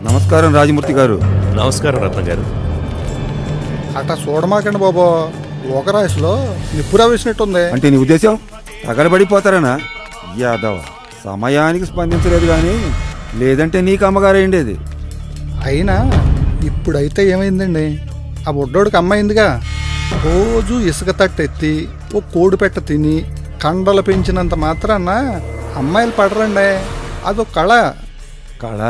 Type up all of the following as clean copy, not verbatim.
నమస్కారం రాజమూర్తి గారు. నమస్కారం రత్న గారు. అట్లా చూడమాకండి బాబు, ఒక రాశిలో నిప్పురా వేసినట్టుంది. అంటే నీ ఉద్దేశం తగలబడిపోతారనా? యాదవ సమయానికి స్పందించలేదు కానీ లేదంటే నీకు అమ్మగారైండేది. అయినా ఇప్పుడైతే ఏమైందండి, ఆ బుడ్డోడికి అమ్మాయిందిగా. రోజు ఇసుక తట్టు ఎత్తి ఓ కోడి పెట్ట తిని కండలు పెంచినంత మాత్రాన అమ్మాయిలు పడరండి. అదొక కళ. కళ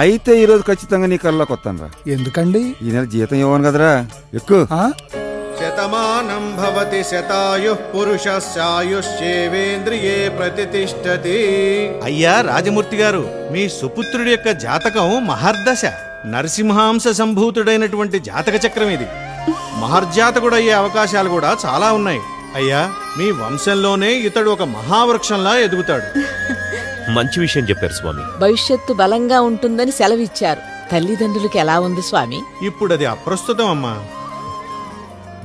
అయితే ఈరోజు ఖచ్చితంగా నీ కళ్ళకి వస్తాను రా. ఎందుకండి? ఈ నెల జీతం ఇవ్వను కదరా, ఎక్కువ. శతమానం భవతి శతాయుః పురుషస్యాయుష్యేవేంద్రియే ప్రతిష్ఠతి. అయ్యా రాజమూర్తి గారు, మీ సుపుత్రుడి యొక్క జాతకం మహర్దశ, నరసింహాంశ సంభూతుడైనటువంటి జాతక చక్రం ఇది. మహర్జాతకుడయ్యే అవకాశాలు కూడా చాలా ఉన్నాయి. అయ్యా, మీ వంశంలోనే ఇతడు ఒక మహావృక్షంలా ఎదుగుతాడు. మంచి విషయం చెప్పారు స్వామి. భవిష్యత్తు బలంగా ఉంటుందని సెలవిచ్చారు. తల్లిదండ్రులకి ఎలా ఉంది స్వామి? ఇప్పుడు అది అప్రస్తుతం అమ్మా.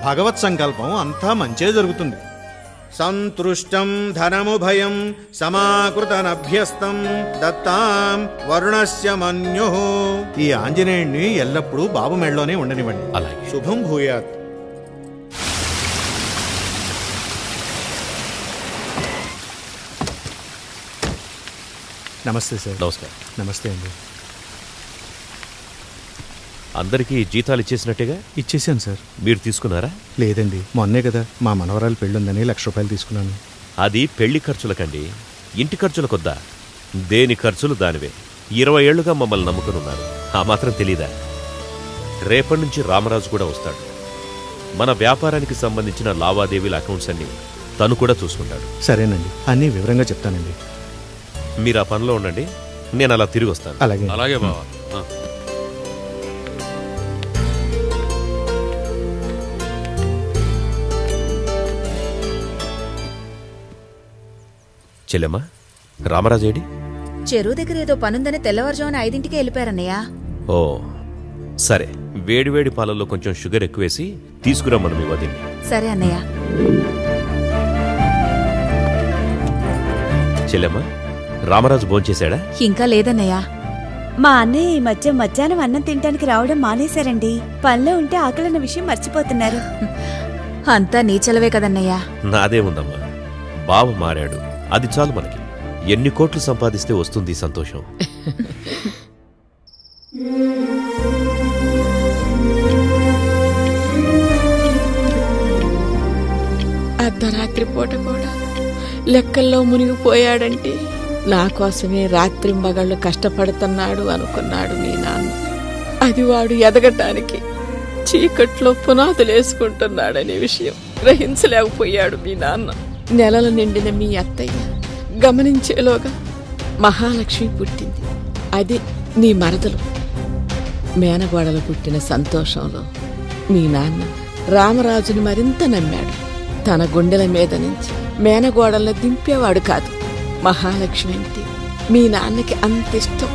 భగవత్ సంకల్పం అంతా మంచే జరుగుతుంది. సంతృష్టం ధనము భయం సమాకృతనభ్యస్తం దత్తాం వరుణస్య మన్యు. ఈ ఆంజనేయుణ్ణి ఎల్లప్పుడూ బాబు మెళ్ళలోనే ఉండనివ్వండి. అలాగే. శుభం భూయాత్. నమస్తే సార్. నమస్కారం. నమస్తే అండి. అందరికీ జీతాలు ఇచ్చేసినట్టేగా? ఇచ్చేసాను సార్. మీరు తీసుకున్నారా? లేదండి, మొన్నే కదా మా మనవరాలు పెళ్ళుందని ₹1,00,000 తీసుకున్నాను. అది పెళ్లి ఖర్చులకండి, ఇంటి ఖర్చులకొద్దా? దేని ఖర్చులు దానివే. 20 ఏళ్లుగా మమ్మల్ని నమ్ముకునున్నారు. ఆ మాత్రం తెలీదా? రేపటి నుంచి రామరాజు కూడా వస్తాడు. మన వ్యాపారానికి సంబంధించిన లావాదేవీల అకౌంట్స్ అన్ని తను కూడా చూసుకుంటాడు. సరేనండి, అన్నీ వివరంగా చెప్తానండి. మీరు ఆ పనిలో ఉండండి, నేను అలా తిరిగి వస్తాను. అలాగే. అలాగే బావా. చెల్లెమ్మా, రామరాజేడి? చెరువు దగ్గర ఏదో పనుందని తెల్లవారుజామున 5ంటికి వెళ్ళిపోయారన్నయ్య. ఓ సరే, వేడివేడి పాలల్లో కొంచెం షుగర్ ఎక్కువేసి తీసుకురమ్మను మీ వదిన్ని. సరే అన్నయ్య. చెల్లెమ్మా, రామరాజు భోంచేశాడా? ఇంకా లేదన్నయ్య. మా అన్నయ్య ఈ మధ్య మధ్యాహ్నం అన్నం తినడానికి రావడం మానేశారండి. పనిలో ఉంటే ఆకలిన్న విషయం మర్చిపోతున్నారు. అంతా నీచలవే కదన్నయ్య. నాదేముందమ్మా, బావ మారాడు, అది చాలు మనకి. ఎన్ని కోట్లు సంపాదిస్తే వస్తుంది సంతోషం? అర్ధరాత్రి పూట కూడా లెక్కల్లో మునిగిపోయాడంటే నా కోసమే రాత్రింబగళ్ళు కష్టపడుతున్నాడు అనుకున్నాడు మీ నాన్న. అది వాడు ఎదగటానికి చీకట్లో పునాదులేసుకుంటున్నాడనే విషయం గ్రహించలేకపోయాడు మీ నాన్న. నెలలు నిండిన మీ అత్తయ్య గమనించేలోగా మహాలక్ష్మి పుట్టింది. అది నీ మరదలు. మేనగోడలు పుట్టిన సంతోషంలో మీ నాన్న రామరాజుని మరింత నమ్మాడు. తన గుండెల మీద నుంచి మేనగోడలను దింపేవాడు కాదు. మహాలక్ష్మి అంటే మీ నాన్నకి అంత ఇష్టం.